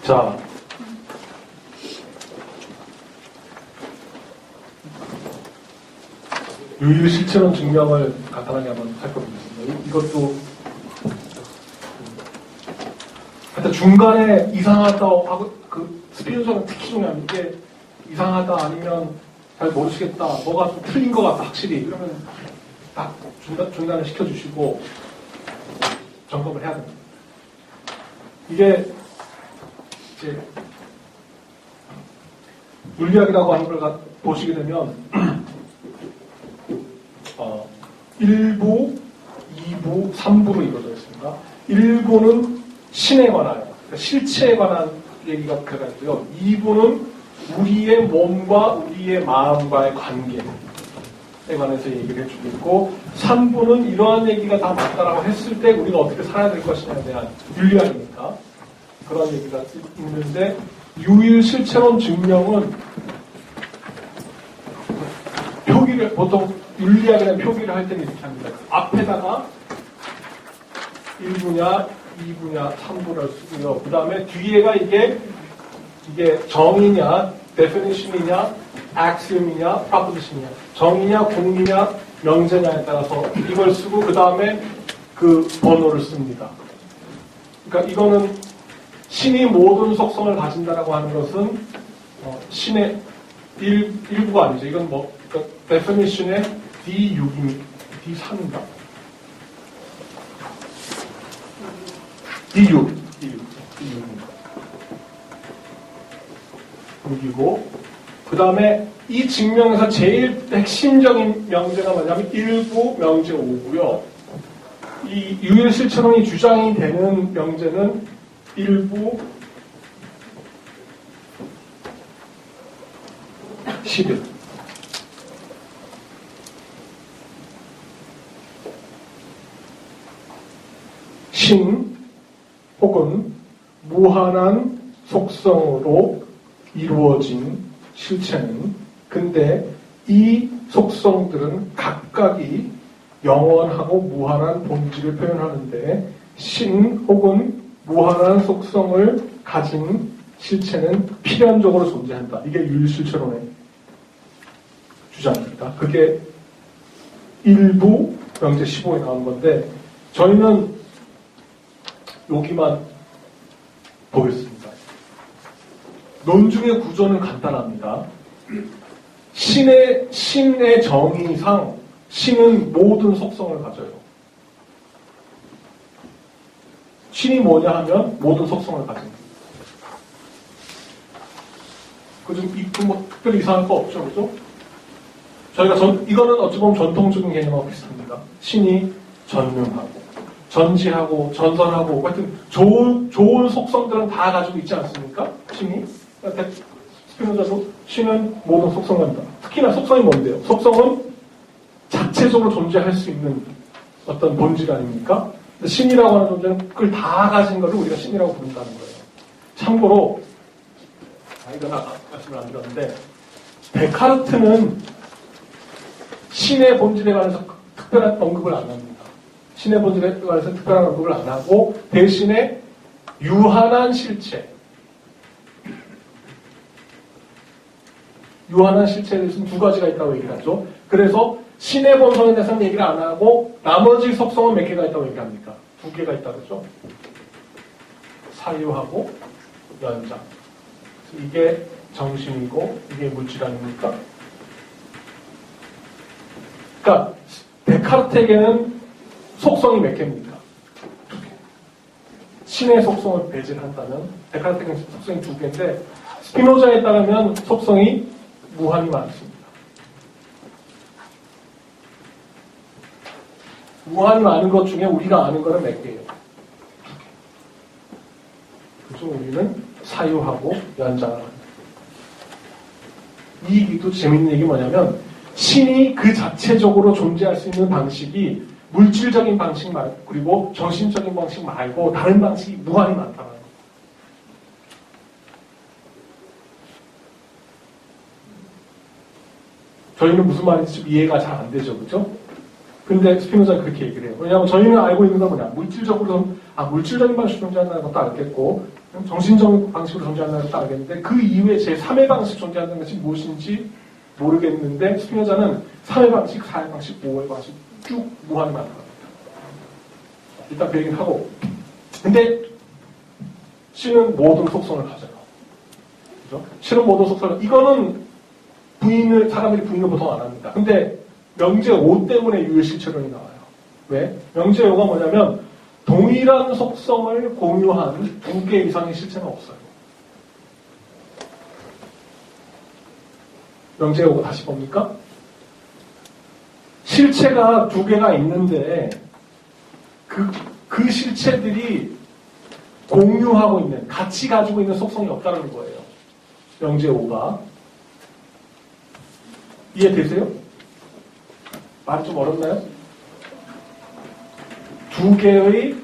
자, 유일 실체론 증명을 간단하게 한번 살펴보겠습니다. 이것도 하여튼 중간에 이상하다고 하고 그 스피노자는 특히 중요한 게 이상하다 아니면 잘 모르시겠다 뭐가 좀 틀린 것 같다 확실히 그러면 딱 중단을 시켜주시고 점검을 해야 됩니다. 이게 이제 물리학이라고 하는 걸 보시게 되면 1부, 2부, 3부로 이루어져 있습니다. 1부는 신에 관하여, 그러니까 실체에 관한 얘기가 들어가고요. 2부는 우리의 몸과 우리의 마음과의 관계에 관해서 얘기를 해주고 있고 3부는 이러한 얘기가 다 맞다라고 했을 때 우리가 어떻게 살아야 될 것이냐에 대한 윤리학이니까 그런 얘기가 있는데 유일 실체론 증명은 표기를 보통 윤리학이라는 표기를 할 때는 이렇게 합니다. 앞에다가 1부냐 2부냐 3부를 쓰고요. 그 다음에 뒤에가 이게 정의냐 definition이냐 axiom이냐 proposition이냐 정의냐 공리냐 명제냐에 따라서 이걸 쓰고 그 다음에 그 번호를 씁니다. 그러니까 이거는 신이 모든 속성을 가진다라고 하는 것은 신의 일부가 아니죠. 이건 그러니까 definition의 D6, D3인가? D6입니다. 6이고 그 다음에 이 증명에서 제일 핵심적인 명제가 뭐냐면 1부 명제 5고요. 이 유일실체론이 주장이 되는 명제는 1부 11 신 혹은 무한한 속성으로 이루어진 실체는 근데 이 속성들은 각각이 영원하고 무한한 본질을 표현하는데 신 혹은 무한한 속성을 가진 실체는 필연적으로 존재한다. 이게 유일실체론의 주장입니다. 그게 일부 명제 15에 나온 건데 저희는 여기만 보겠습니다. 논중의 구조는 간단합니다. 신의 정의상 신은 모든 속성을 가져요. 신이 뭐냐 하면 모든 속성을 가집니다. 뭐 특별히 이상할 거 없죠, 그죠? 저희가 이거는 어찌 보면 전통적인 개념하고 비슷합니다. 신이 전능하고, 전지하고, 전선하고, 하여튼 좋은 속성들은 다 가지고 있지 않습니까? 신이. 스피노자도 신은 모든 속성을 한다. 특히나 속성이 뭔데요? 속성은 자체적으로 존재할 수 있는 어떤 본질 아닙니까? 신이라고 하는 존재는 그걸 다 가진 것을 우리가 신이라고 부른다는 거예요. 참고로, 이건 아까 말씀을 안 드렸는데, 데카르트는 신의 본질에 관해서 특별한 언급을 안 합니다. 신의 본질에 관해서 특별한 언급을 안 하고, 대신에 유한한 실체, 유한한 실체에 대해서는 두 가지가 있다고 얘기를 하죠. 그래서 신의 본성에 대해서는 얘기를 안 하고 나머지 속성은 몇 개가 있다고 얘기합니까? 두 개가 있다고 그러죠. 사유하고 연장. 이게 정신이고 이게 물질 아닙니까? 그러니까 데카르트에게는 속성이 몇 개입니까? 두 개. 신의 속성을 배제를 한다면 데카르트에게는 속성이 두 개인데 스피노자에 따르면 속성이 무한히 많습니다. 무한히 많은 것 중에 우리가 아는 거는 몇 개예요? 그중 우리는 사유하고 연장을 합니다. 이 얘기도 재밌는 얘기 뭐냐면 신이 그 자체적으로 존재할 수 있는 방식이 물질적인 방식 말고 그리고 정신적인 방식 말고 다른 방식이 무한히 많다는 거예요. 저희는 무슨 말인지 좀 이해가 잘 안 되죠, 그죠? 근데 스피노자는 그렇게 얘기를 해요. 왜냐하면 저희는 알고 있는 건 뭐냐? 물질적인 방식으로 존재한다는 것도 알겠고, 정신적인 방식으로 존재한다는 것도 알겠는데, 그 이후에 제3의 방식 존재한다는 것이 무엇인지 모르겠는데, 스피노자는 3의 방식, 4의 방식, 5의 방식 쭉 무한히 많답니다. 일단 그 얘기를 하고. 근데, 신은 모든 속성을 가져요. 그죠? 신은 모든 속성을, 이거는 사람들이 부인을 보통 안 합니다. 근데 명제 5 때문에 유효실체론이 나와요. 왜? 명제 5가 뭐냐면 동일한 속성을 공유한 2개 이상의 실체는 없어요. 명제 5가 다시 뭡니까? 실체가 2개가 있는데 그 실체들이 공유하고 있는, 같이 가지고 있는 속성이 없다는 거예요. 명제 5가. 이해되세요? 말이 좀 어렵나요? 2개의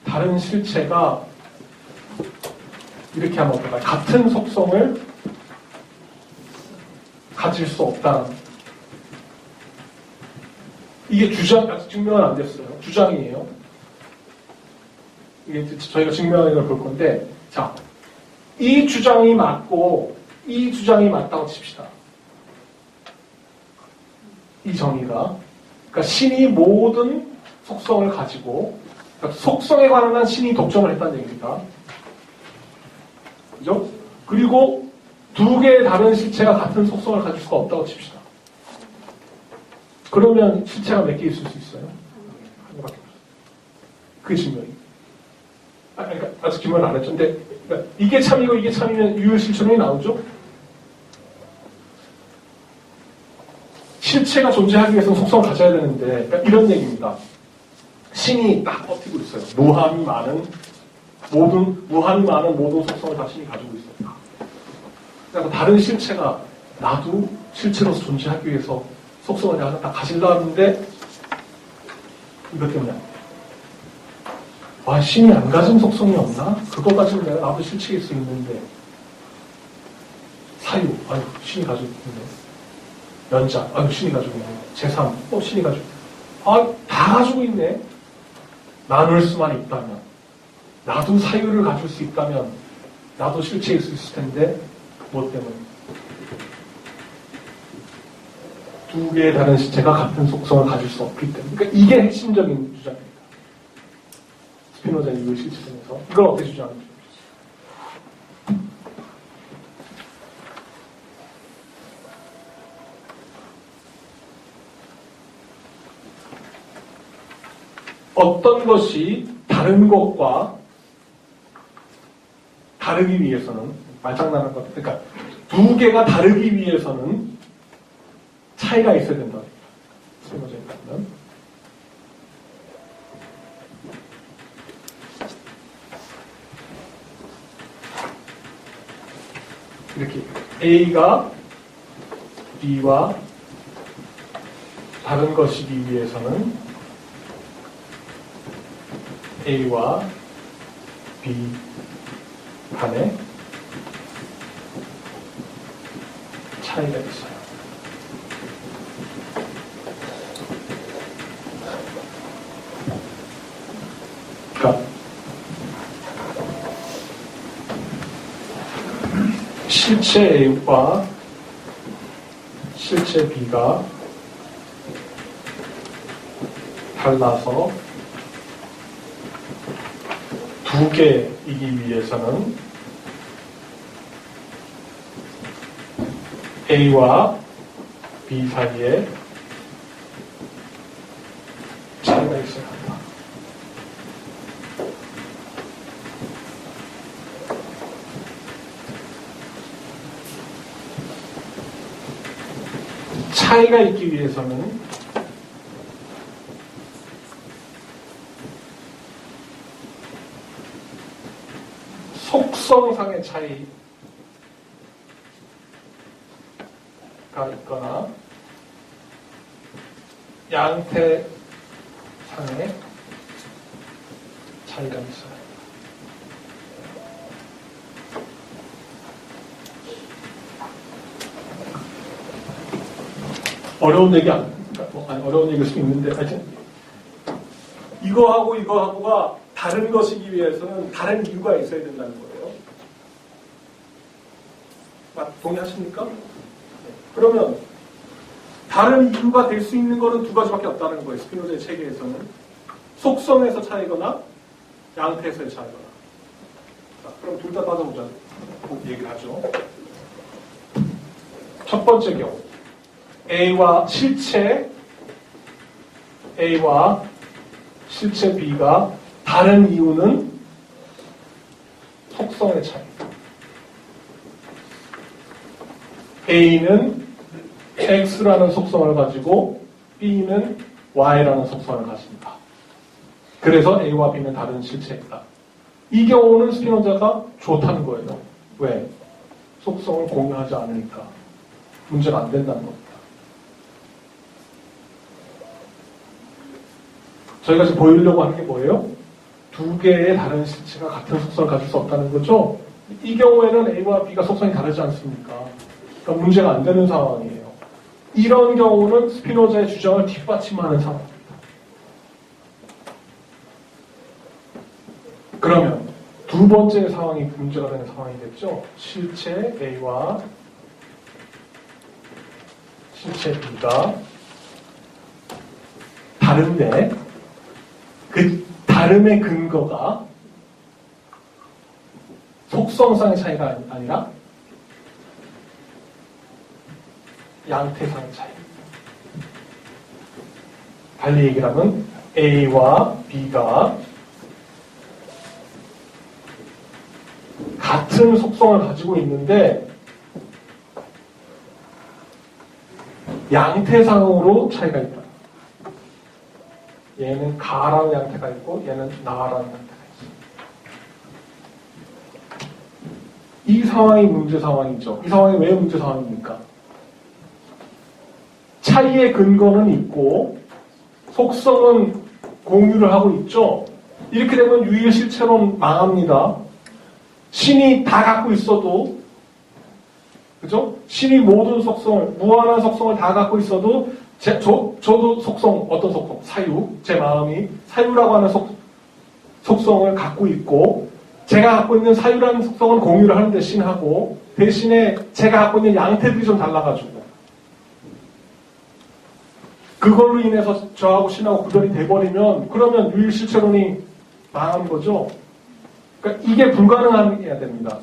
다른 실체가 이렇게 하면 어떨까요? 같은 속성을 가질 수 없다. 이게 아직 증명은 안 됐어요. 주장이에요. 이게 저희가 증명하는 걸 볼 건데, 자, 이 주장이 맞고 이 주장이 맞다고 칩시다. 이 정의가. 그러니까 신이 모든 속성을 가지고, 그러니까 속성에 관한 한 신이 독점을 했다는 얘기입니다. 그죠? 그리고 2개의 다른 실체가 같은 속성을 가질 수가 없다고 칩시다. 그러면 실체가 몇 개 있을 수 있어요? 한 개밖에 없어요. 그게 증명이에요. 그러니까 아직 증명을 안 했죠. 근데 그러니까 이게 참이고 이게 참이면 유효실체론이 나오죠? 실체가 존재하기 위해서는 속성을 가져야 되는데, 그러니까 이런 얘기입니다. 신이 딱 버티고 있어요. 무한히 많은 모든 속성을 다 신이 가지고 있어요. 그래서 다른 실체가 나도 실체로서 존재하기 위해서 속성을 내가 다 가지려 하는데, 이것 때문에 안 돼요. 와, 신이 안 가진 속성이 없나? 그거 가지고 내가 나도 실체일 수 있는데, 사유, 아유, 신이 가지고 있는데. 연장, 신이 가지고 있네. 제3, 신이 가지고 있네. 다 가지고 있네. 나눌 수만 있다면, 나도 사유를 가질 수 있다면, 나도 실체일 수 있을 텐데, 뭐 때문에? 2개의 다른 실체가 같은 속성을 가질 수 없기 때문에. 그러니까 이게 핵심적인 주장입니다. 스피노자의 유효실체론에서. 이걸 어떻게 주장하는지. 어떤 것이 다른 것과 다르기 위해서는 말장난한 것. 그러니까 두 개가 다르기 위해서는 차이가 있어야 된다. 스피노자에 따르면. 이렇게 A가 B와 다른 것이기 위해서는 A와 B 간에 차이가 있어요. 그러니까 실체 A와 실체 B가 달라서 두 개이기 위해서는 A와 B 사이에 차이가 있어야 한다. 차이가 있기 위해서는 속성상의 차이가 있거나 양태상의 차이가 있어요. 어려운 얘기 어려운 얘기일 수 있는데 하여튼 이거하고가 다른 것이기 위해서는 다른 이유가 있어야 된다는 거예요. 동의하십니까? 네. 그러면 다른 이유가 될 수 있는 거는 두 가지밖에 없다는 거예요. 스피노자의 체계에서는 속성에서 차이거나 양태에서의 차이거나. 자, 그럼 둘 다 따져보자. 얘기를 하죠. 첫 번째 경우 실체 A와 실체 B가 다른 이유는 속성의 차이. A는 X라는 속성을 가지고 B는 Y라는 속성을 가집니다. 그래서 A와 B는 다른 실체이다. 이 경우는 스피노자가 좋다는 거예요. 왜? 속성을 공유하지 않으니까 문제가 안 된다는 겁니다. 저희가 지금 보이려고 하는 게 뭐예요? 두 개의 다른 실체가 같은 속성을 가질 수 없다는 거죠? 이 경우에는 A와 B가 속성이 다르지 않습니까? 그러니까 문제가 안 되는 상황이에요. 이런 경우는 스피노자의 주장을 뒷받침하는 상황입니다. 그러면 두 번째 상황이 문제가 되는 상황이겠죠? 실체 A와 실체 B가 다른데 그 다름의 근거가 속성상의 차이가 아니라 양태상의 차이. 달리 얘기를 하면 A와 B가 같은 속성을 가지고 있는데 양태상으로 차이가 있다. 얘는 가라는 양태가 있고 얘는 나라는 양태가 있어요. 이 상황이 문제 상황이죠. 이 상황이 왜 문제 상황입니까? 차이의 근거는 있고 속성은 공유를 하고 있죠. 이렇게 되면 유일실체론 망합니다. 신이 다 갖고 있어도, 그죠? 신이 모든 속성을, 무한한 속성을 다 갖고 있어도 저도 속성, 어떤 속성? 사유. 제 마음이 사유라고 하는 속성을 갖고 있고, 제가 갖고 있는 사유라는 속성은 공유를 하는데 신하고, 대신에 제가 갖고 있는 양태들이 좀 달라가지고, 그걸로 인해서 저하고 신하고 구별이 돼버리면, 그러면 유일실체론이 망한 거죠. 그러니까 이게 불가능해야 됩니다.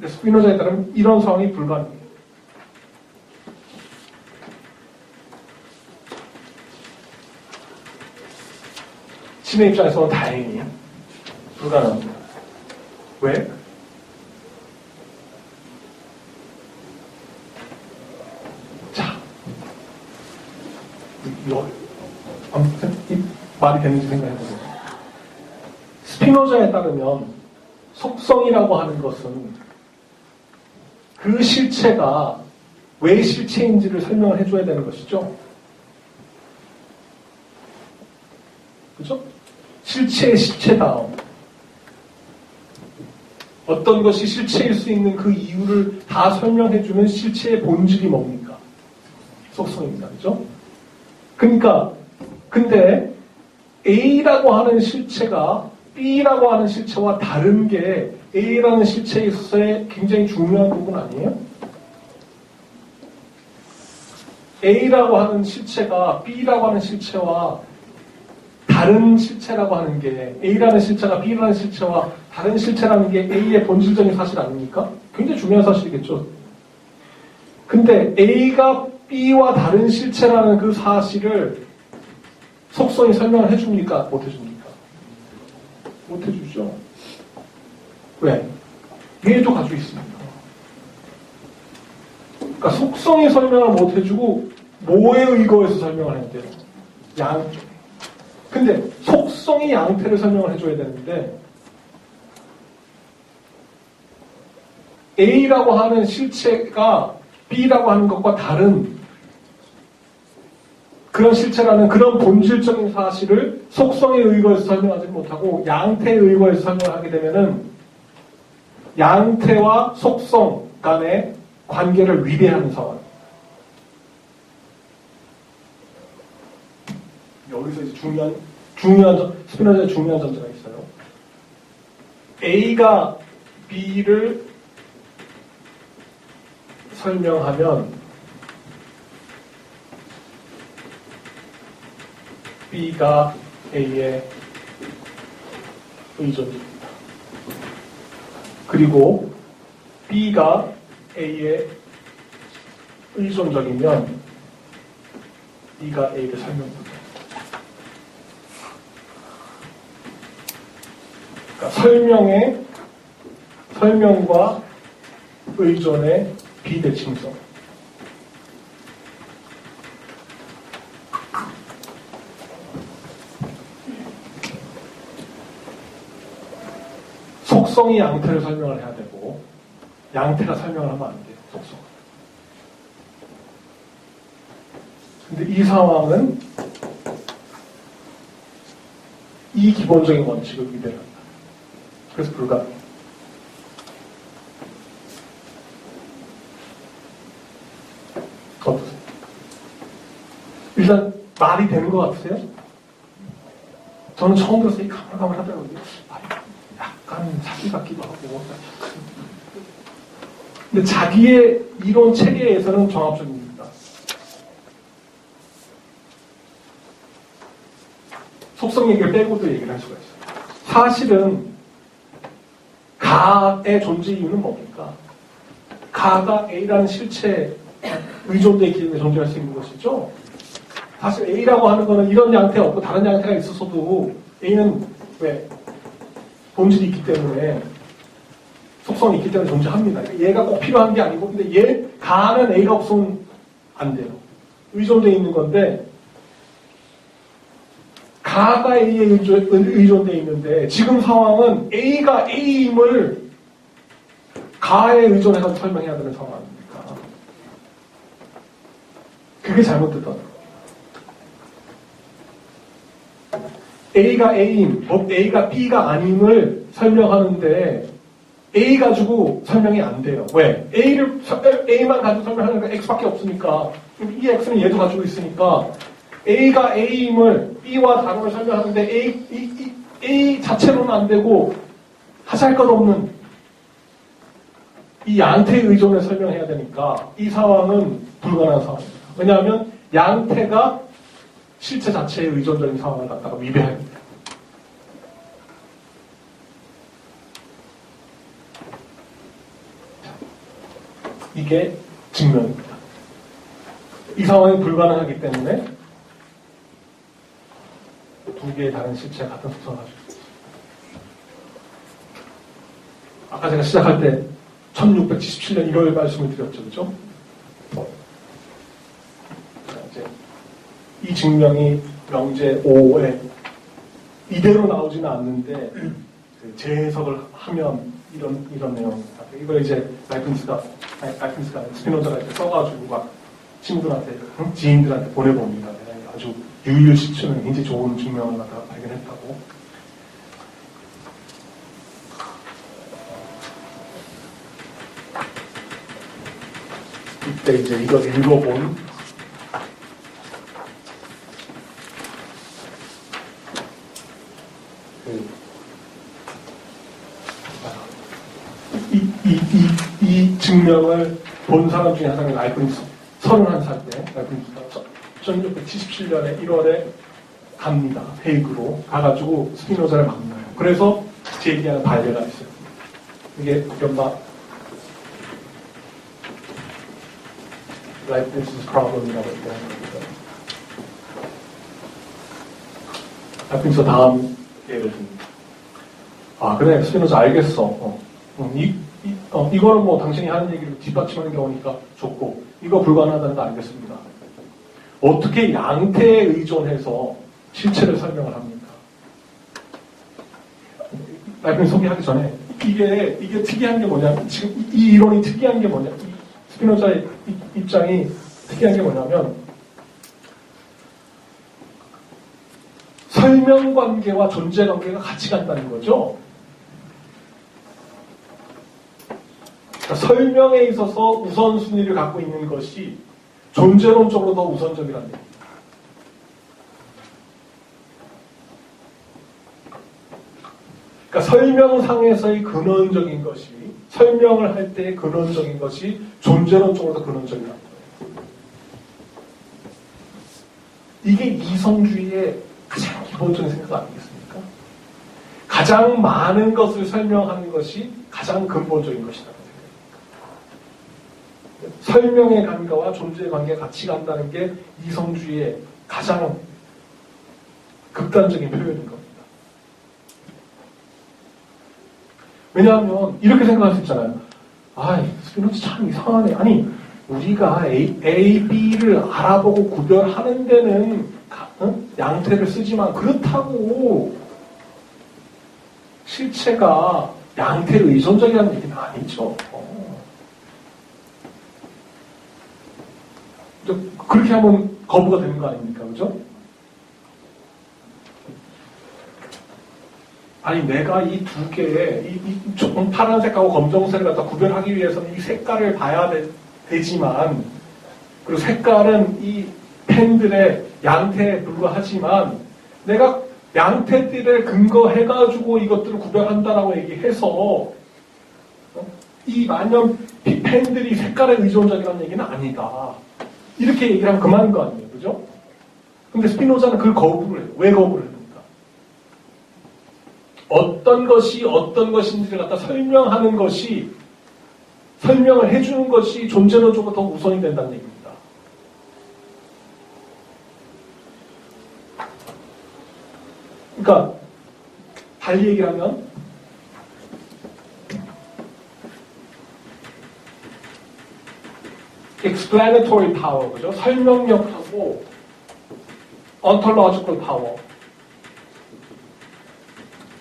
스피노자에 따르면 이런 상황이 불가능해요. 신의 입장에서는 다행히 불가능합니다. 왜? 아무튼 이 말이 되는지 생각해보세요. 스피노자에 따르면 속성이라고 하는 것은 그 실체가 왜 실체인지를 설명을 해줘야 되는 것이죠. 그죠? 실체의 실체다움. 어떤 것이 실체일 수 있는 그 이유를 다 설명해주는 실체의 본질이 뭡니까? 속성입니다. 그죠? 그러니까, 근데 A라고 하는 실체가 B라고 하는 실체와 다른 게 A라는 실체에 있어서의 굉장히 중요한 부분 아니에요? A라고 하는 실체가 B라고 하는 실체와 다른 실체라고 하는 게 A라는 실체가 B라는 실체와 다른 실체라는 게 A의 본질적인 사실 아닙니까? 굉장히 중요한 사실이겠죠. 근데 A가 B와 다른 실체라는 그 사실을 속성이 설명을 해줍니까? 못 해줍니까? 못 해주죠. 왜? 얘도 가지고 있습니다. 그러니까 속성이 설명을 못 해주고 뭐에 의거해서 설명을 해야 돼요? 양쪽. 근데 속성이 양태를 설명을 해줘야 되는데 A라고 하는 실체가 B라고 하는 것과 다른 그런 실체라는 그런 본질적인 사실을 속성에 의거해서 설명하지 못하고 양태에 의거해서 설명을 하게 되면은 양태와 속성 간의 관계를 위배하는 상황. 여기서 이제 스피노자의 중요한 전제가 있어요. A가 B를 설명하면 B가 A의 의존입니다. 그리고 B가 A의 의존적이면 B가 A를 설명합니다. 그러니까 설명과 의존의 비대칭성. 속성이 양태를 설명을 해야 되고 양태가 설명을 하면 안 돼요. 속성. 근데 이 상황은 이 기본적인 원칙을 위배합니다. 그래서 불가능해요. 어떠세요? 일단 말이 되는 것 같으세요? 저는 처음 들어서 이 가물가물하더라고요. 약간 사기 같기도 하고. 근데 자기의 이론 체계에서는 정합적입니다. 속성 얘기를 빼고도 얘기를 할 수가 있어요. 사실은 가의 존재 이유는 뭡니까? 가가 A라는 실체에 의존되기 때문에 존재할 수 있는 것이죠. 사실 A라고 하는 거는 이런 양태가 없고 다른 양태가 있었어도 A는 왜? 본질이 있기 때문에 속성이 있기 때문에 존재합니다. 얘가 꼭 필요한 게 아니고 근데 가는 A가 없으면 안 돼요. 의존되어 있는 건데 가가 A에 의존되어 있는데 지금 상황은 A가 A임을 가에 의존해서 설명해야 되는 상황입니까? 그게 잘못됐다는 거예요. A가 A임, A가 B가 아님을 설명하는데 A 가지고 설명이 안 돼요. 왜? A만 가지고 설명하니까 X밖에 없으니까 이 X는 얘도 가지고 있으니까 A가 A임을 B와 다름을 설명하는데 A 자체로는 안 되고 하잘 것 없는 이 양태의 의존을 설명해야 되니까 이 상황은 불가능한 상황입니다. 왜냐하면 양태가 실체 자체의 의존적인 상황을 갖다가 위배합니다. 이게 증명입니다. 이 상황이 불가능하기 때문에 두 개의 다른 실체가 같은 속성을 가지고 있습니다. 아까 제가 시작할 때 1677년 1월 말씀을 드렸죠. 그죠? 자, 이제 증명이 명제 5에 이대로 나오지는 않는데 재해석을 하면 이런 내용입니다. 이걸 이제 라이프니스가 스피노자가 이렇게 써가지고 막 친구들한테, 지인들한테 보내봅니다. 아주 유일시추는 굉장히 좋은 증명을 갖다가 발견했다고. 이때 이제 이걸 읽어본 이 증명을 본 사람 중에 한 사람이 라이프니스 31살 때 라이프니스가 1677년에 1월에 갑니다. 헤이그로 가가지고 스피노자를 만나요. 그래서 제기하는 발레가 있어요. 이게 이른바 라이프니스's problem이라고 얘기하는 겁니다. 라이프니스 다음 예를 듭니다. 아 그래 스피노자 알겠어. 이거는 뭐 당신이 하는 얘기를 뒷받침하는 경우니까 좋고 이거 불가능하다는 거 알겠습니다. 어떻게 양태에 의존해서 실체를 설명을 합니까? 라이프니스 소개하기 전에 이게 특이한 게 뭐냐 지금 이 이론이 특이한 게 뭐냐 스피노자의 입장이 특이한 게 뭐냐면 설명관계와 존재관계가 같이 간다는 거죠. 그러니까 설명에 있어서 우선순위를 갖고 있는 것이 존재론적으로 더 우선적이라는 얘기입니다. 그러니까 설명상에서의 근원적인 것이 설명을 할 때의 근원적인 것이 존재론적으로 더 근원적이라는 거예요. 이게 이성주의의 가장 기본적인 생각 아니겠습니까? 가장 많은 것을 설명하는 것이 가장 근본적인 것이다. 설명의 관계와 존재의 관계가 같이 간다는 게 이성주의의 가장 극단적인 표현인 겁니다. 왜냐하면 이렇게 생각할 수 있잖아요. 스피노자 참 이상하네. 아니 우리가 A, B를 알아보고 구별하는 데는 양태를 쓰지만 그렇다고 실체가 양태 의존적이라는 얘기는 아니죠. 그렇게 하면 거부가 되는 거 아닙니까? 그죠? 아니, 내가 이 두 개의, 파란색하고 검정색을 갖다 구별하기 위해서는 이 색깔을 봐야 되지만, 그리고 색깔은 이 펜들의 양태에 불과하지만, 내가 양태들을 근거해가지고 이것들을 구별한다라고 얘기해서, 이 만년 펜들이 색깔에 의존적이라는 얘기는 아니다. 이렇게 얘기를 하면 그만인 거 아니에요. 그죠? 근데 스피노자는 그걸 거부를 해요. 왜 거부를 합니까? 어떤 것이 어떤 것인지를 갖다 설명하는 것이, 설명을 해주는 것이 존재론적으로 더 우선이 된다는 얘기입니다. 그러니까, 달리 얘기하면, explanatory power, 그죠? 설명력하고 ontological power,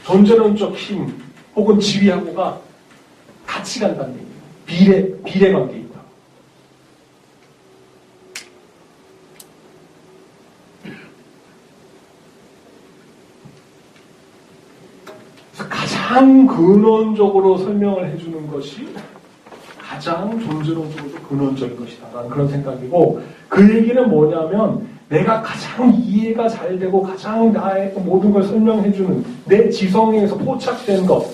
존재론적 힘 혹은 지위하고가 같이 간다는 얘기예요. 비례 관계에 있다. 그래서 가장 근원적으로 설명을 해주는 것이 가장 존재론적으로 근원적인 것이다라는 그런 생각이고, 그 얘기는 뭐냐면 내가 가장 이해가 잘 되고 가장 나의 모든 걸 설명해주는 내 지성에서 포착된 것,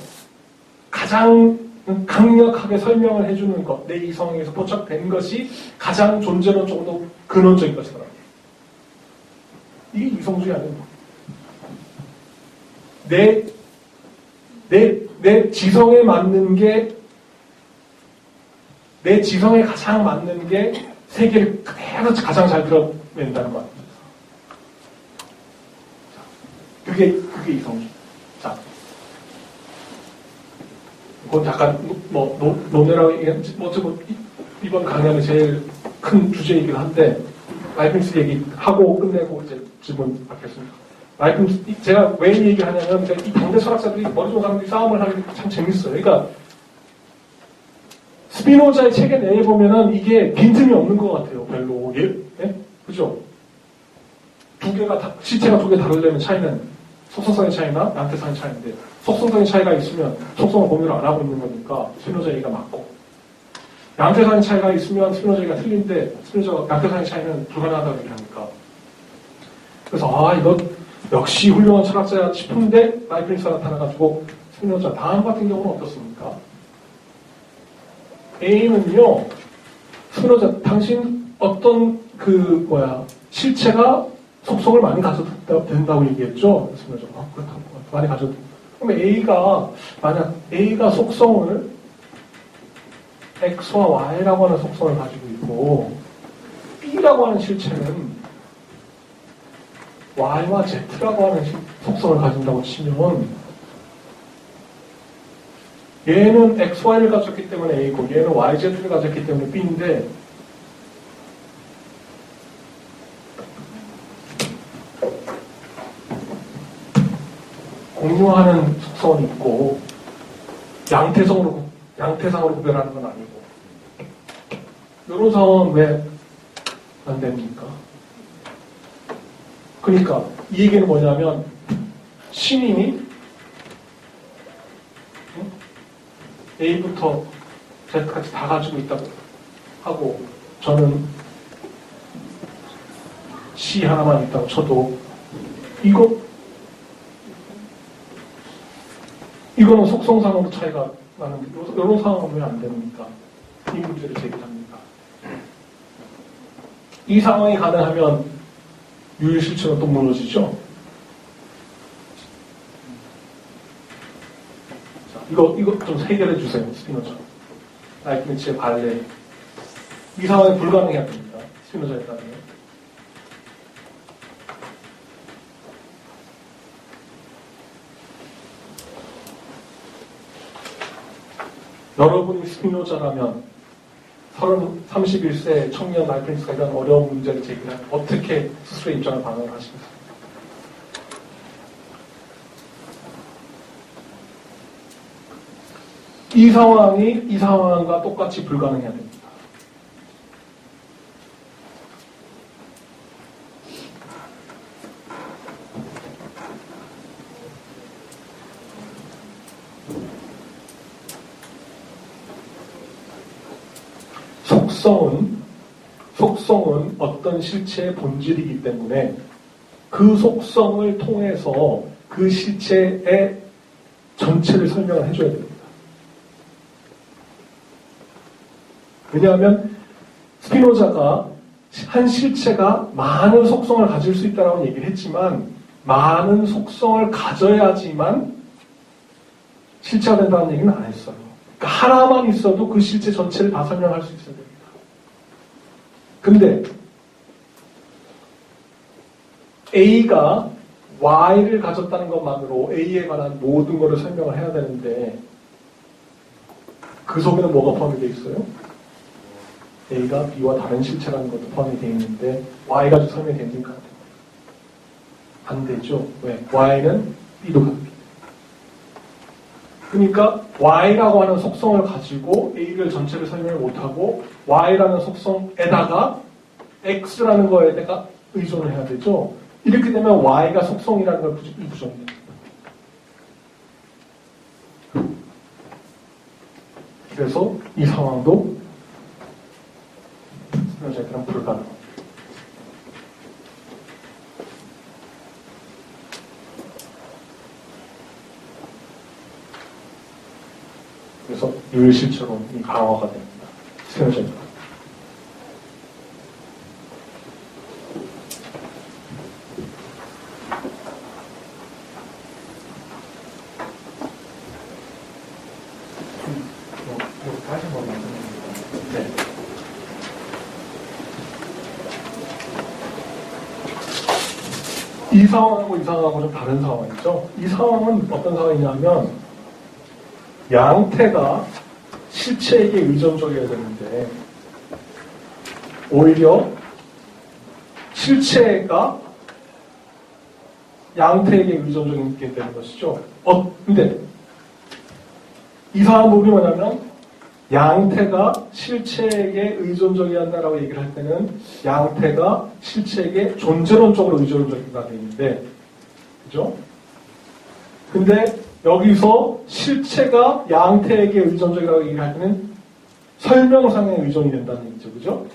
가장 강력하게 설명을 해주는 것, 내 이성에서 포착된 것이 가장 존재론적으로 근원적인 것이다. 이게 이성주의 아닙니까? 내 지성에 맞는 게, 내 지성에 가장 맞는 게 세계를 그대로 가장 잘 드러낸다는 거 아닙니까? 그게 이성주의. 자, 그건 약간 논외라고 얘기했지, 이번 강연의 제일 큰 주제이긴 한데, 라이프니스 얘기하고 끝내고 이제 질문 받겠습니다. 라이프니스, 제가 왜 이 얘기를 하냐면, 이 당대 철학자들이, 머리 좋은 사람들이 싸움을 하는 게 참 재밌어요. 그러니까, 스피노자의 책에 내에 보면은 이게 빈틈이 없는 것 같아요, 별로. 예? 예? 그죠? 시체가 두 개 다르려면 차이는 속성상의 차이나 양태상의 차이인데, 속성상의 차이가 있으면 속성을 공유를 안 하고 있는 거니까 스피노자 얘기가 맞고, 양태상의 차이가 있으면 스피노자 얘기가 틀린데, 양태상의 차이는 불가능하다고 얘기하니까. 그래서, 이거 역시 훌륭한 철학자야 싶은데, 라이프니스가 나타나가지고, 스피노자, 다음 같은 경우는 어떻습니까? A는요, 스피노자, 당신 어떤 실체가 속성을 많이 가져도 된다고 얘기했죠? 스피노자가. 그렇다고. 많이 가져도. 그럼 만약 A가 속성을 X와 Y라고 하는 속성을 가지고 있고, B라고 하는 실체는 Y와 Z라고 하는 속성을 가진다고 치면, 얘는 X, Y를 가졌기 때문에 A고, 얘는 Y, Z를 가졌기 때문에 B인데, 공유하는 속성은 있고, 양태상으로 구별하는 건 아니고, 이런 상황은 왜 안 됩니까? 그러니까, 이 얘기는 뭐냐면, 신인이 A부터 Z까지 다 가지고 있다고 하고, 저는 C 하나만 있다고 쳐도, 이거는 속성상으로 차이가 나는데, 이런 상황은 왜 안 됩니까? 이 문제를 제기합니다. 이 상황이 가능하면 유일실체가 또 무너지죠? 자, 이거 좀 해결해 주세요, 스피노자. 라이프니츠의 관례. 이 상황이 불가능해야 됩니다. 스피노자에 따르면. 여러분이 스피노자라면 31세 청년 라이프니츠가 이런 어려운 문제를 제기하면 어떻게 스스로의 입장을 반영을 하시겠습니까? 이 상황과 똑같이 불가능해야 됩니다. 속성은 어떤 실체의 본질이기 때문에 그 속성을 통해서 그 실체의 전체를 설명을 해줘야 됩니다. 왜냐하면 스피노자가 한 실체가 많은 속성을 가질 수 있다고 얘기를 했지만 많은 속성을 가져야지만 실체가 된다는 얘기는 안 했어요. 그러니까 하나만 있어도 그 실체 전체를 다 설명할 수 있어야 됩니다. 근데 A가 Y를 가졌다는 것만으로 A에 관한 모든 것을 설명을 해야 되는데 그 속에는 뭐가 포함이 되어 있어요? A가 B와 다른 실체라는 것도 포함이 되어 있는데 Y가 좀 설명이 됩니까? 안 되죠. 왜? Y는 B도 갑니다. 그러니까 Y라고 하는 속성을 가지고 A를 전체를 설명을 못하고 Y라는 속성에다가 X라는 거에다가 의존을 해야 되죠. 이렇게 되면 Y가 속성이라는 걸 부정해요. 그래서 이 상황도 스피노자에게는 불가능합니다. 그래서 유일실체론이 강화가 됩니다. 스피노자입니다. 다시 한번 말씀드립니다. 네. 이 상황하고 이 상황하고 좀 다른 상황이죠. 이 상황은 어떤 상황이냐면 양태가 실체에게 의존적이어야 되는데 오히려 실체가 양태에게 의존적이게 되는 것이죠. 근데 이상한 부분이 뭐냐면 양태가 실체에게 의존적이야 한다라고 얘기를 할 때는 양태가 실체에게 존재론적으로 의존적이가 되는데, 그죠? 근데 여기서 실체가 양태에게 의존적이라고 얘기를 할 때는 설명상에 의존이 된다는 얘기죠. 그죠?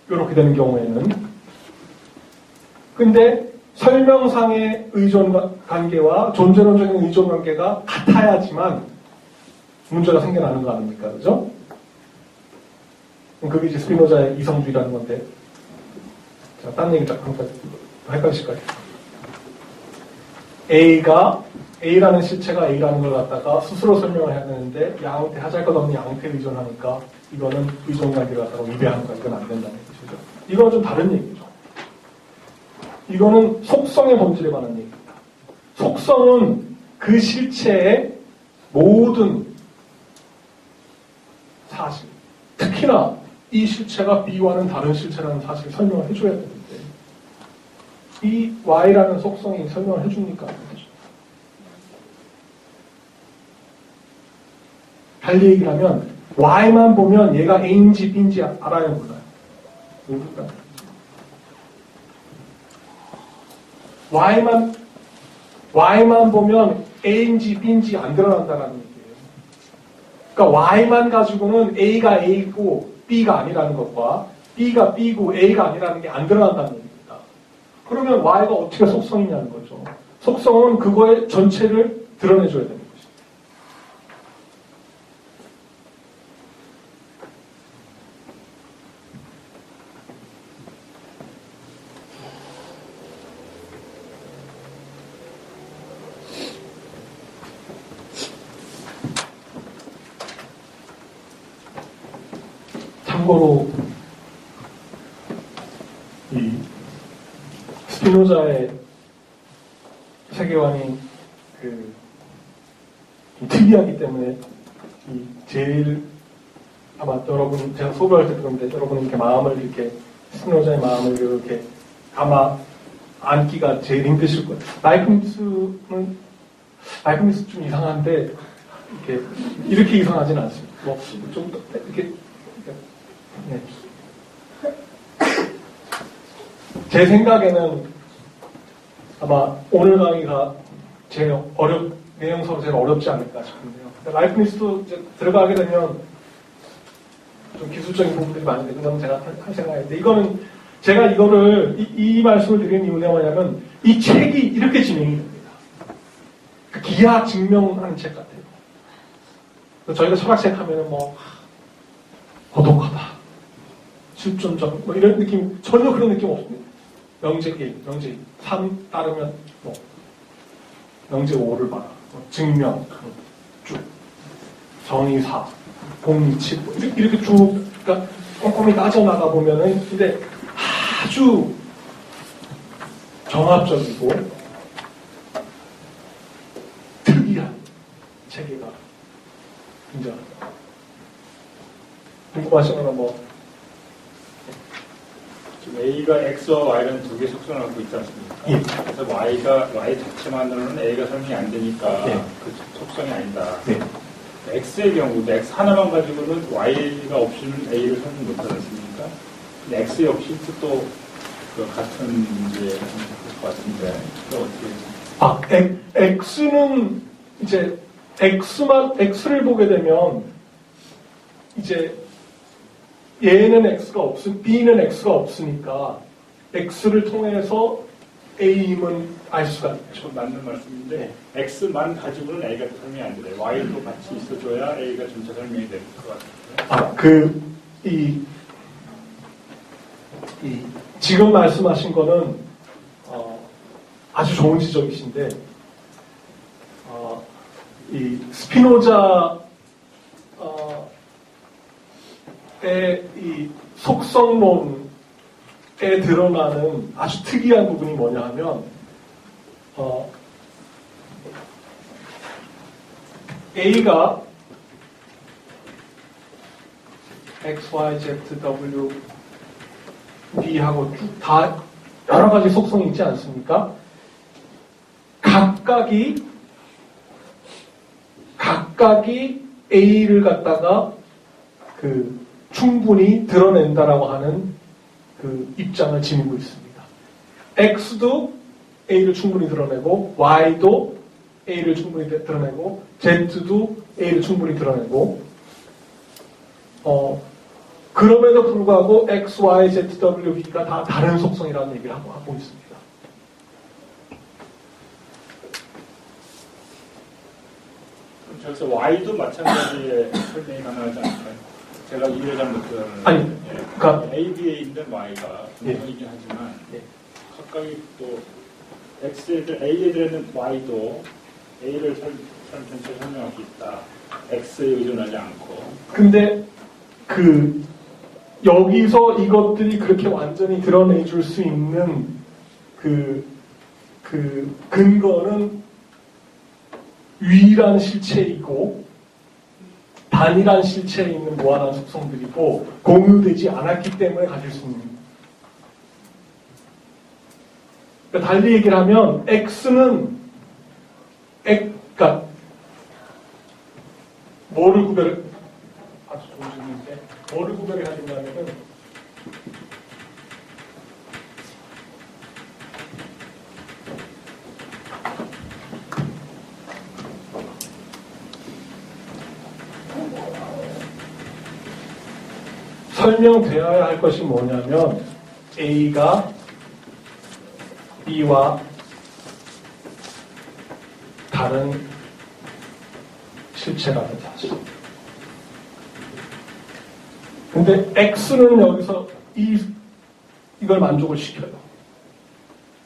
이렇게 되는 경우에는. 근데 설명상의 의존 관계와 존재론적인 의존 관계가 같아야지만 문제가 생겨나는 거 아닙니까? 그죠? 그게 이제 스피노자의 이성주의라는 건데. 자, 딴 얘기 잠깐 헷갈리실까요? A라는 실체가 A라는 걸 갖다가 스스로 설명을 해야 되는데, 양태, 하잘것없는 양태에 의존하니까, 이거는 의존 관계를 갖다가 위배하는 거니까 이건 안 된다는 얘기죠. 이건 좀 다른 얘기죠. 이거는 속성의 본질에 관한 얘기입니다. 속성은 그 실체의 모든 사실, 특히나 이 실체가 B와는 다른 실체라는 사실을 설명을 해줘야 되는데, 이 Y라는 속성이 설명을 해줍니까? 달리 얘기를 하면 Y만 보면 얘가 A인지 B인지 알아요, 몰라요? 모르니까. Y만 보면 A인지 B인지 안 드러난다는 얘기예요. 그러니까 Y만 가지고는 A가 A고 B가 아니라는 것과 B가 B고 A가 아니라는 게 안 드러난다는 얘기입니다. 그러면 Y가 어떻게 속성이냐는 거죠. 속성은 그거의 전체를 드러내줘야 됩니다. 참고로 이 스피노자의 세계관이 좀 특이하기 때문에 제일 아마 여러분 제가 소개할 때 그런데 여러분이 이렇게 마음을 이렇게 스피노자의 마음을 이렇게 아마 안기가 제일 힘드실 거예요. 라이프니스는 좀 이상한데 이렇게 이상하진 않습니다. 뭐 좀 더 이렇게 네. 제 생각에는 아마 오늘 강의가 제일 내용서로 제일 어렵지 않을까 싶은데요. 라이프니스도 이제 들어가게 되면 좀 기술적인 부분들이 많이 되는 제가 할 생각인데, 이거는 제가 이거를 이 말씀을 드리는 이유가 뭐냐면 이 책이 이렇게 진행이 됩니다. 기하 증명하는 책 같아요. 저희가 철학책 하면은 뭐 고독하다, 실존적, 뭐 이런 느낌, 전혀 그런 느낌 없습니다. 명제 1, 명제 2, 3 따르면 뭐 명제 5를 봐라, 증명, 쭉, 정의 4, 공의 7, 뭐 이렇게 쭉, 그러니까 꼼꼼히 따져나가 보면은, 근데 아주 정합적이고 특이한 체계가 인정합니다. 궁금하신 거는 뭐? 지금 A가 X와 Y라는 두 개의 속성을 갖고 있지 않습니까? 예. 그래서 Y 자체만으로는 A가 설명이 안 되니까 예. 그 속성이 아니다. 네. X의 경우도 X 하나만 가지고는 Y가 없이는 A를 설명 못하지 않습니까? 근데 X 역시 또 그 같은 문제일 것 같은데, 어떻게? X는 이제 X를 보게 되면 이제 B는 X가 없으니까 X를 통해서 A임은 알 수가 있죠. 맞는 말씀인데, X만 가지고는 A가 설명이 안 돼요. Y도 같이 있어줘야 A가 전체 설명이 될 것 같아요. 지금 말씀하신 거는 아주 좋은 지적이신데, 이 스피노자의 이 속성론에 드러나는 아주 특이한 부분이 뭐냐 하면, A가 X, Y, Z, W B하고 쭉 다 여러 가지 속성이 있지 않습니까? 각각이 A를 갖다가 충분히 드러낸다라고 하는 입장을 지니고 있습니다. X도 A를 충분히 드러내고, Y도 A를 충분히 드러내고, Z도 A를 충분히 드러내고, 그럼에도 불구하고 X, Y, Z, W, B가 다 다른 속성이라는 얘기를 하고 있습니다. 저기서 Y도 마찬가지의 설명이 가능하지 않을까요? 제가 이해를 잘못 들었는데 아니, 그러니까 A, B에 있는 Y가 분명이긴 하지만 각각이 또 X에 A에 들어있는 Y도 A를 전체 설명할 수 있다. X에 의존하지 않고. 근데 여기서 이것들이 그렇게 완전히 드러내줄 수 있는 근거는 유일한 실체이고 단일한 실체에 있는 무한한 속성들이고 공유되지 않았기 때문에 가질 수 있는. 그러니까 달리 얘기를 하면 X는 그러니까 뭐를 구별을 아주 좋은 질문인데 뭐를 구별을 해야 된다면은 설명되어야 할 것이 뭐냐면 A가 B와 다른 실체라는 사실. 근데 X는 여기서 이걸 만족을 시켜요.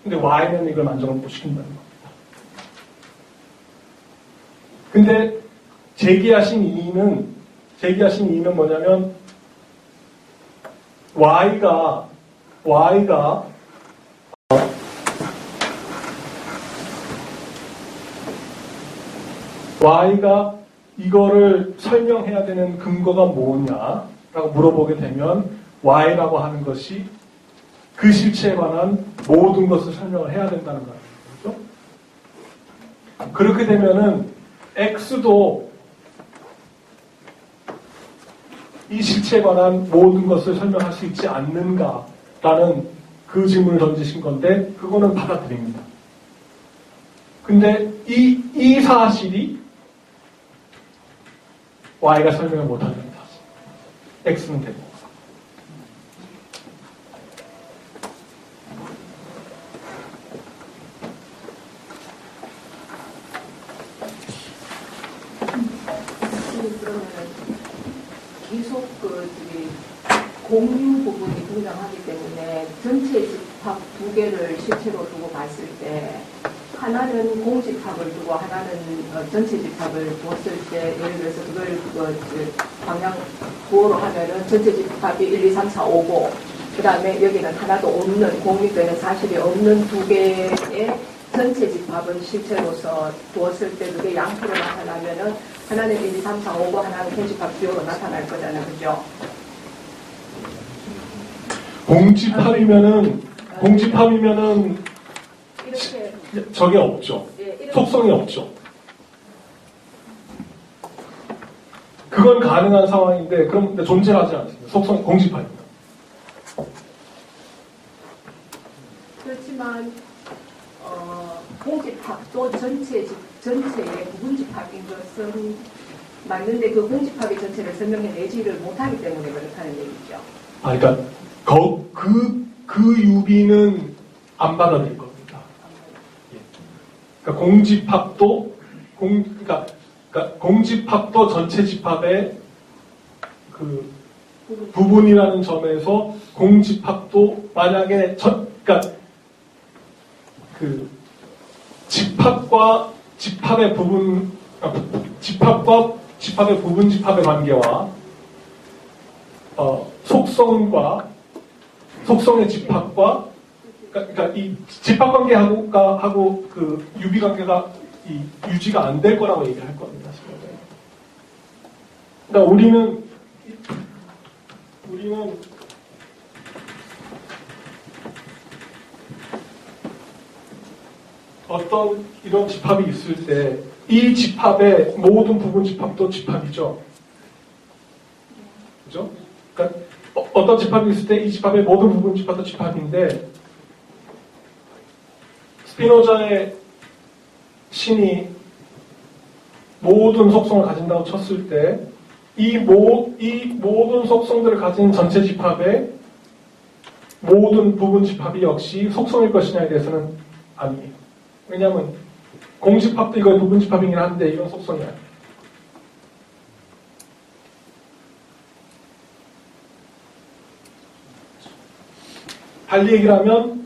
근데 Y는 이걸 만족을 못 시킨다는 겁니다. 근데 제기하신 이유는 뭐냐면 Y가 이거를 설명해야 되는 근거가 뭐냐라고 물어보게 되면 Y라고 하는 것이 그 실체에 관한 모든 것을 설명을 해야 된다는 거죠. 그렇게 되면은 X도 이 실체에 관한 모든 것을 설명할 수 있지 않는가라는 그 질문을 던지신 건데 그거는 받아들입니다. 근데 이 사실이 Y가 설명을 못하는 사실. X는 되고. 계속 공유 부분이 등장하기 때문에 전체 집합 두 개를 실체로 두고 봤을 때 하나는 공집합을 두고 하나는 전체 집합을 두었을 때 예를 들어서 그걸 방향 부호로 하면은 전체 집합이 1, 2, 3, 4, 5고 그 다음에 여기는 하나도 없는 공유되는 사실이 없는 두 개의 전체 집합을 실체로서 두었을 때 그게 양수로 나타나면은 하나는 1, 2, 3, 4, 5고 하나는 공집합 비호로 나타날 거잖아요. 그죠? 공집합이면은 이렇게 저게 없죠. 속성이 없죠. 그건 가능한 상황인데 그럼 존재하지 않습니다. 속성 공집합입니다. 그렇지만 공집합도 전체의 부분집합인 것은 맞는데 그 공집합의 전체를 설명해내지를 못하기 때문에 그렇다는 얘기죠. 그러니까 그 유비는 안 받아들일 겁니다. 그러니까 공집합도 전체 집합의 그 부분이라는 점에서 공집합도 만약에 그 집합과 집합의 부분 집합과 집합의 부분 집합의 관계와 속성의 집합과 그러니까 이 집합 관계하고 그 유비 관계가 유지가 안 될 거라고 얘기를 할 겁니다. 그러니까 우리는 어떤 이런 집합이 있을 때 이 집합의 모든 부분 집합도 집합이죠. 그죠? 그러니까 어떤 집합이 있을 때 이 집합의 모든 부분 집합도 집합인데 스피노자의 신이 모든 속성을 가진다고 쳤을 때 이 모든 속성들을 가진 전체 집합의 모든 부분 집합이 역시 속성일 것이냐에 대해서는 아니에요. 왜냐하면 공집합도 이거의 부분 집합이긴 한데 이건 속성이 아니에요. 달리 얘기를 하면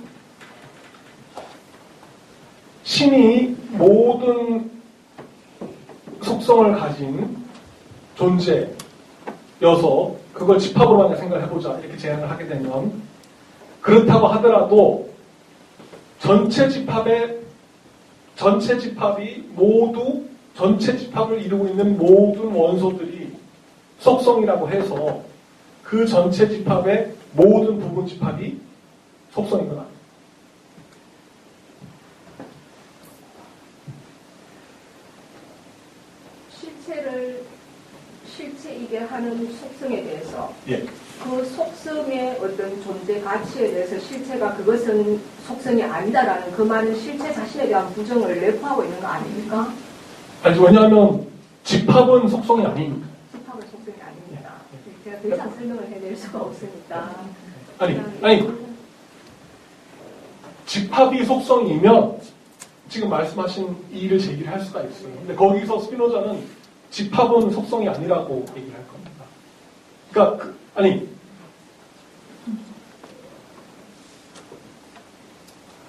신이 모든 속성을 가진 존재여서 그걸 집합으로 만약 생각을 해보자 이렇게 제안을 하게 되면 그렇다고 하더라도 전체 집합이 모두 전체 집합을 이루고 있는 모든 원소들이 속성이라고 해서 그 전체 집합의 모든 부분 집합이 속성인 건 아니에요. 실체이게 하는 속성에 대해서 예. 그 속성의 어떤 존재 가치에 대해서 실체가 그것은 속성이 아니다라는 그 말은 실체 자신에 대한 부정을 내포하고 있는 거 아닙니까? 아니, 왜냐하면 집합은 속성이 아니니까. 집합은 속성이 아닙니다. 제가 더 이상 설명을 해낼 수가 없으니까. 아니. 집합이 속성이면 지금 말씀하신 이의를 제기를 할 수가 있어요. 근데 거기서 스피노자는 집합은 속성이 아니라고 얘기를 할 겁니다. 그러니까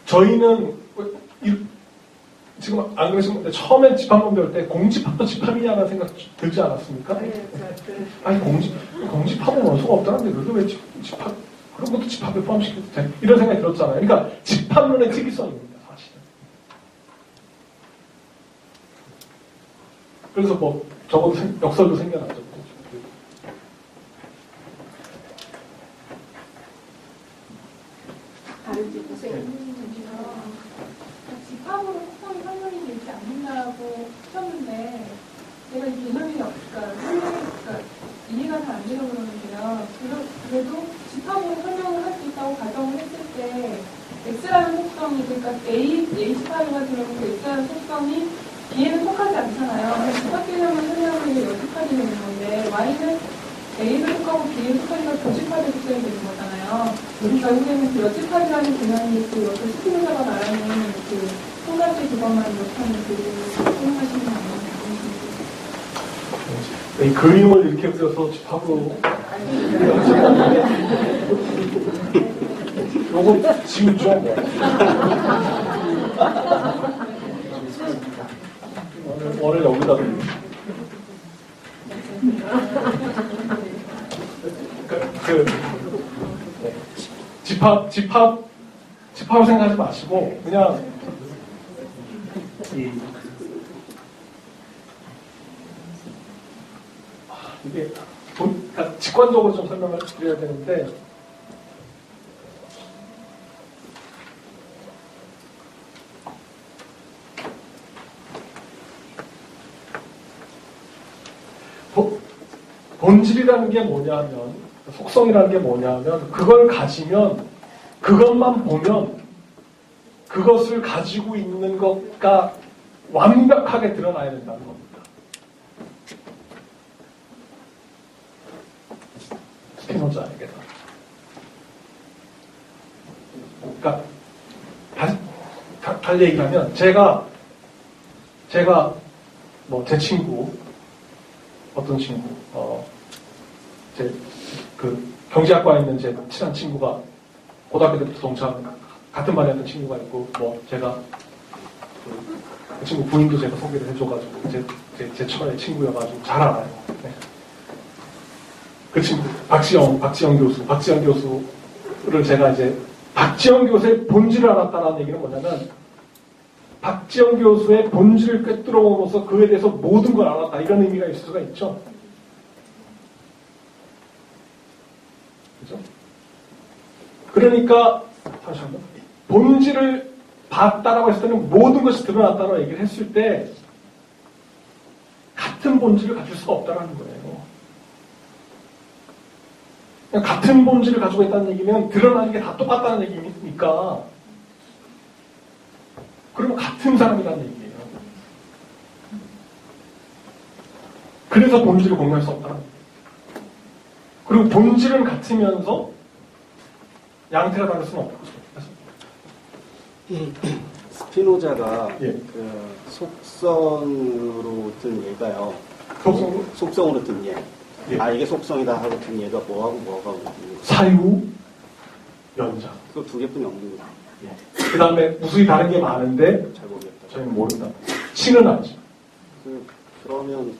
저희는 지금 안 그러시는데 처음에 집합론 배울 때 공집합도 집합이냐는 생각 들지 않았습니까? 아니 공집합은 원소가 없다는데 그게 왜 집합 그런 것도 집합에 포함시켜도 돼? 이런 생각이 들었잖아요. 그러니까 집합론의 특이성입니다, 사실은. 그래서 뭐 적어도 역설도 생겨나죠. 다른지 보세요. 집합으로 속성이 설명이 되지 않는다고 하셨는데 내가 이 개념이 그러니까 이해가 잘 안 되려고 그러는데요. 그래도 집합으로 설명을 할 수 있다고 가정을 했을 때 X라는 속성이 그러니까 A 집합이 같은 경우 X라는 속성이 B에는 속하지 않잖아요. 집합 개념을 설명을 여집합이 되는 건데 Y는 A를 속하고 B에 속하니까 교집합의 속성이 되는 거잖아요. 결국에는 그 여집합이라는 개념이 그 어떤 스피노자가 말하는 그 통합의 기반만 못하는 그 생각하시는 거 아니에요? 이 그림을 이렇게 그려서 집합으로 요거 지우죠. 오늘 여기다 집합을 생각하지 마시고 그냥 이게 그러니까 직관적으로 좀 설명을 드려야 되는데 본질이라는 게 뭐냐면 속성이라는 게 뭐냐면 그걸 가지면 그것만 보면 그것을 가지고 있는 것과 완벽하게 드러나야 된다는 겁니다. 스피노자에게서. 그러니까 달리 얘기하면 제가 뭐 제 친구 어떤 친구 제 그 경제학과에 있는 제 친한 친구가 고등학교 때부터 동창 같은 반에 있던 친구가 있고 뭐 제가 그 친구 부인도 제가 소개를 해줘가지고 제 처의 친구여가지고 잘 알아요. 네. 그 친구 박지영 교수를 제가 이제 박지영 교수의 본질을 알았다는 얘기는 뭐냐면 박지영 교수의 본질을 꿰뚫어보면서 그에 대해서 모든 걸 알았다 이런 의미가 있을 수가 있죠. 그죠? 그러니까 잠시만요. 본질을 봤다라고 했을 때는 모든 것이 드러났다고 얘기를 했을 때 같은 본질을 가질 수가 없다는 거예요. 같은 본질을 가지고 있다는 얘기면 드러나는 게 다 똑같다는 얘기니까 그러면 같은 사람이라는 얘기예요. 그래서 본질을 공유할 수 없다는 거예요. 그리고 본질은 같으면서 양태가 다를 수는 없다고 생각합니다. 스피노자가 예. 그 속성으로 든 예가요. 속성으로? 속성으로 든 예. 예. 아 이게 속성이다 하고 든 예가 뭐하고 사유, 연장. 그 두 개뿐이 없는 거예요. 그 다음에 무수히 다른 게 많은데 잘 모르겠다. 저희는 모른다. 신은 알죠. 그러면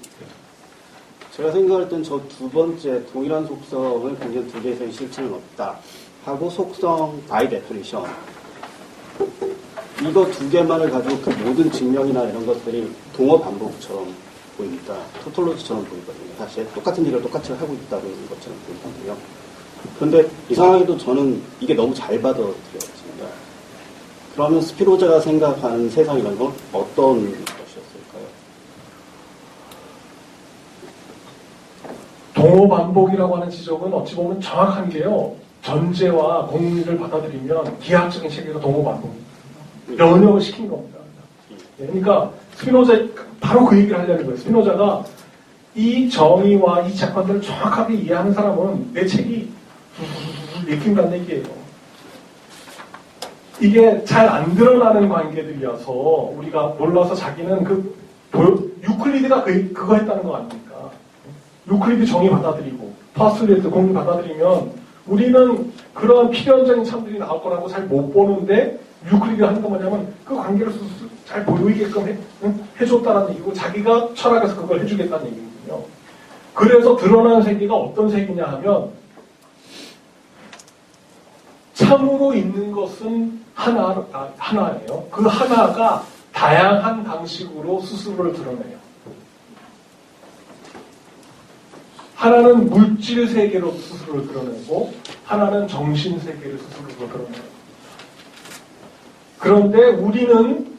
제가 생각할 땐 저 두 번째 동일한 속성을 굉장히 두 개 이상의 실체는 없다 하고 속성 바이 데피니션 이거 두 개만을 가지고 그 모든 증명이나 이런 것들이 동어 반복처럼 보입니다. 토톨로지처럼 보이거든요. 사실 똑같은 일을 똑같이 하고 있다는 것처럼 보이거든요. 그런데 이상하게도 저는 이게 너무 잘 받아들여집니다. 그러면 스피노자가 생각하는 세상이라는 건 어떤 것이었을까요? 동호 반복이라고 하는 지적은 어찌 보면 정확한 게요. 전제와 공리를 받아들이면 기하학적인 체계가 동호 반복입니다. 연역을 시킨 겁니다. 그러니까 스피노자 바로 그 얘기를 하려는 거예요. 스피노자가 이 정의와 이 재판들을 정확하게 이해하는 사람은 내 책이 읽힌다는 얘기예요. 이게 잘 안 드러나는 관계들이어서 우리가 몰라서 자기는 유클리드가 그거 했다는 거 아닙니까? 유클리드 정의 받아들이고 파스트레이트 공리 받아들이면 우리는 그런 필연적인 참들이 나올 거라고 잘 못 보는데 유클리드가 하는 건 뭐냐면 그 관계를 잘 보이게끔 해줬다는 얘기고 자기가 철학에서 그걸 해주겠다는 얘기거든요. 그래서 드러나는 세계가 어떤 세계냐 하면 참으로 있는 것은 하나예요. 그 하나가 다양한 방식으로 스스로를 드러내요. 하나는 물질 세계로 스스로를 드러내고 하나는 정신 세계를 스스로로 드러내요. 그런데 우리는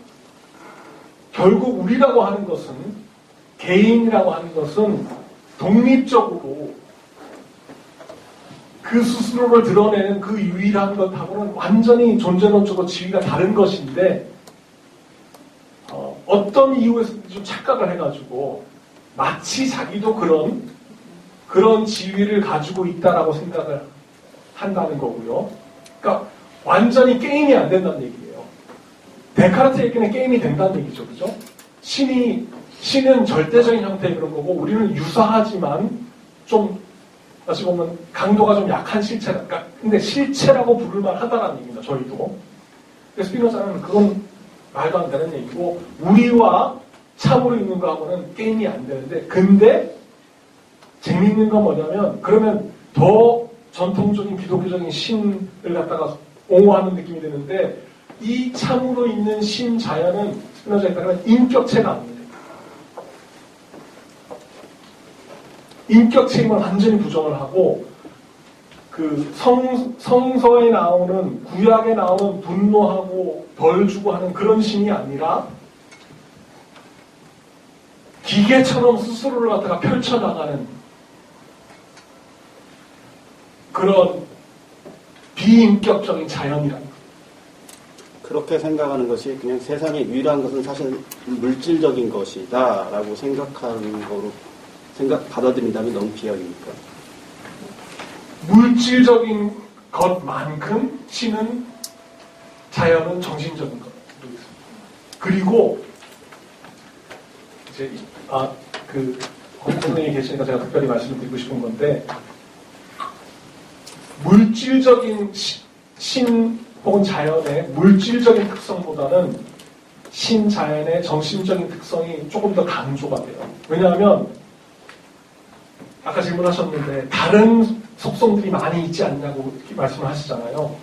결국 우리라고 하는 것은 개인이라고 하는 것은 독립적으로 그 스스로를 드러내는 그 유일한 것하고는 완전히 존재론적으로 지위가 다른 것인데 어떤 이유에서 좀 착각을 해가지고 마치 자기도 그런 지위를 가지고 있다라고 생각을 한다는 거고요. 그러니까 완전히 게임이 안 된다는 얘기예요. 데카르트에게는 게임이 된다는 얘기죠. 그죠? 신은 절대적인 형태의 그런 거고 우리는 유사하지만 좀 어찌 보면 강도가 좀 약한 실체라. 그러니까 근데 실체라고 부를만 하다라는 얘기입니다. 저희도. 그래서 스피노자는 그건 말도 안 되는 얘기고 우리와 참으로 있는 거하고는 게임이 안 되는데 근데 재미있는 건 뭐냐면 그러면 더 전통적인 기독교적인 신을 갖다가 옹호하는 느낌이 드는데 이 참으로 있는 신 자연은 스피노자에 따르면 인격체가 아닙니다. 인격체임을 완전히 부정을 하고 그 성서에 나오는 구약에 나오는 분노하고 벌 주고 하는 그런 신이 아니라 기계처럼 스스로를 갖다가 펼쳐나가는 그런 비인격적인 자연이라는 거예요. 그렇게 생각하는 것이 그냥 세상에 유일한 것은 사실 물질적인 것이다 라고 생각하는 거로 받아들인다면 너무 비약입니까? 물질적인 것만큼 신은 자연은 정신적인 것. 그리고 이제 홍콩에 계시니까 제가 특별히 말씀드리고 싶은 건데 물질적인 신 혹은 자연의 물질적인 특성보다는 신 자연의 정신적인 특성이 조금 더 강조가 돼요. 왜냐하면 아까 질문하셨는데 다른 속성들이 많이 있지 않냐고 말씀을 하시잖아요.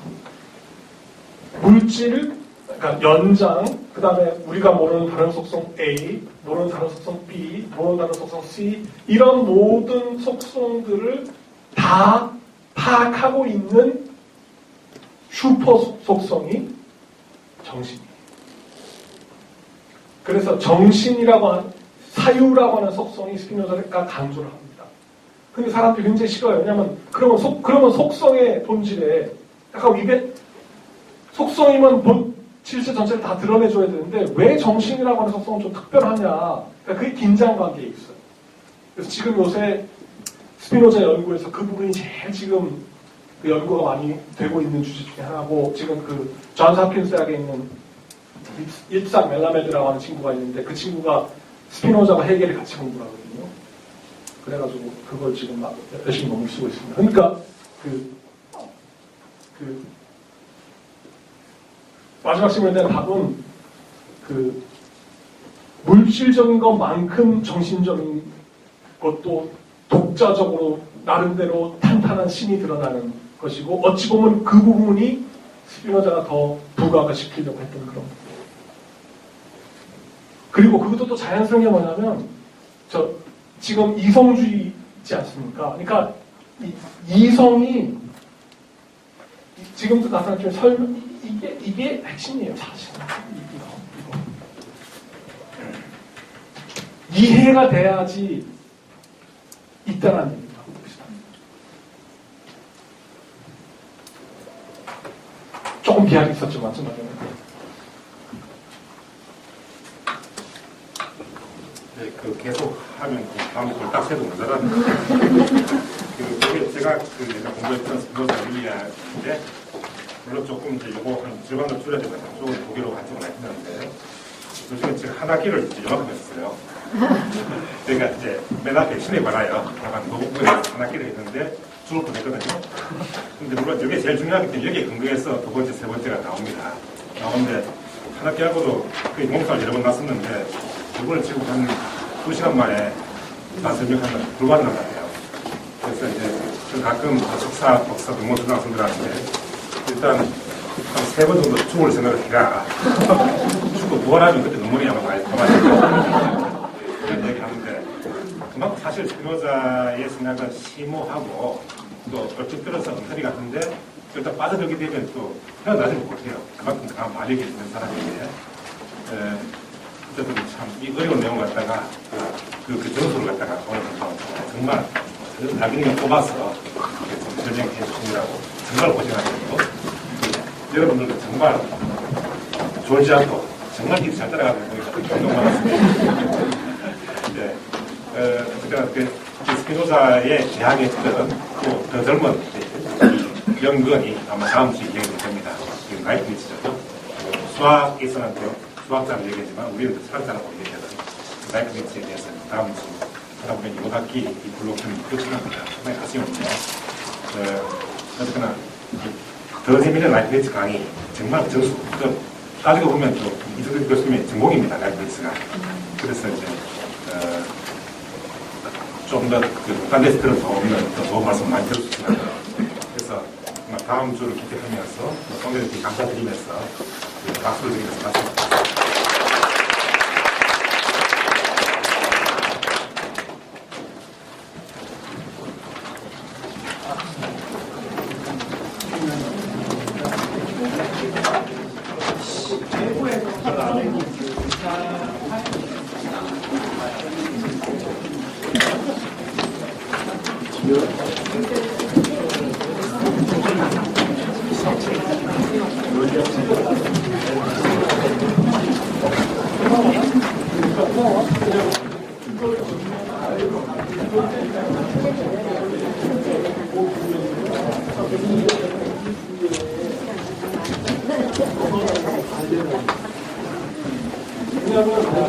물질, 그러니까 연장, 그 다음에 우리가 모르는 다른 속성 A, 모르는 다른 속성 B, 모르는 다른 속성 C 이런 모든 속성들을 다 파악하고 있는 슈퍼 속성이 정신이에요. 그래서 정신이라고 하는 사유라고 하는 속성이 스피노자가 강조를 합니다. 근데 사람들이 굉장히 싫어요. 왜냐하면 그러면 속성의 본질에 약간 이게 속성이면 질서 전체를 다 드러내줘야 되는데 왜 정신이라고 하는 속성은 좀 특별하냐. 그러니까 그게 긴장관계에 있어요. 그래서 지금 요새 스피노자 연구에서 그 부분이 제일 지금 그 연구가 많이 되고 있는 주제 중에 하나고, 지금 그 존스 홉킨스 대학에 있는 입삭 멜라메드라고 하는 친구가 있는데 그 친구가 스피노자와 헤겔을 같이 공부를 하거든요. 그래가지고 그걸 지금 막 열심히 공부 쓰고 있습니다. 그러니까 마지막 질문에 대한 답은 그 물질적인 것만큼 정신적인 것도 독자적으로 나름대로 탄탄한 신이 드러나는 것이고, 어찌 보면 그 부분이 스피노자가 더 부각을 시키려고 했던 그런 부분. 그리고 그것도 또 자연스러운 게 뭐냐면 지금 이성주의 있지 않습니까? 그러니까 이성이 지금도 나타났지만 이게 핵심이에요. 사실 이거. 이해가 돼야지 있다는 얘기입니다. 조금 비약이 있었죠, 마지막에는. 네, 계속 하면 다음 걸 딱 새도 모자라는 제가 예전 공부했던 스피노자 윤리학인데, 물론 조금 이제 요거 한 절반도 줄여야 되거든요. 조금 독일어 한쪽은 안 했는데, 요즘에 제가 한 학기를 이제 요만큼 했어요. 제가 이제 맨 앞에 신에 관하여 약간 노부부에 한 학기를 했는데 죽을 뻔했거든요. 근데 물론 이게 제일 중요하기 때문에 여기에 근거해서 두 번째, 세 번째가 나옵니다. 나오는데 한 학기 하고도 거의 몸살 여러 번 났었는데, 이번에 지금 한 2시간 만에 다 설명하면 불가능한 것 같아요. 그래서 이제 가끔 석사, 박사, 동문 수강생들한테 일단 한 3번 정도 죽을 생각을 해라. 죽고 부활하면 그때 논문이 아마 많이 가만히고 이런 얘기 하는데, 그만큼 사실 스피노자의 생각은 심오하고 또 얼핏 들어서 엉터리 같은데 일단 빠져들게 되면 또 헤어나지 못해요. 그만큼 강한 마력이 있는 사람에게. 어쨌든 참 이 어려운 내용을 갖다가 그 정서를 갖다가 오늘 정말 나경이가 뽑아서 설명해 주시느라고 정말 고생하셨고, 여러분들도 정말 졸지 않고 정말 길이 잘 따라가는 거니까 감동받았습니다. 네, 어쨌든 스피노자의 대학의 뜻은 또 더 젊은 연구원이 아마 다음 주에 얘기가 됩니다. 지금 라이프니츠죠. 수학에서는 수학자는 얘기하지만 우리는 철학자라고 얘기하는 라이프니츠에 대해서 다음 주 하다 보면 이번 학기 이 블록은 끝이 납니다. 상당히 아쉬운데요. 어쨌거나 더 재미있는 라이프니츠 강의 정말 정수. 따지고 보면 또 이승근 교수님의 전공입니다. 라이프니츠가. 그래서 이제 좀 더 국간 데스크를 더 오면 더 좋은 말씀 많이 들을 수 있습니다. 그래서 다음 주를 기대하면서 성교님께 감사드리면서 박수를 드리면서 마칩니다. 왜냐하면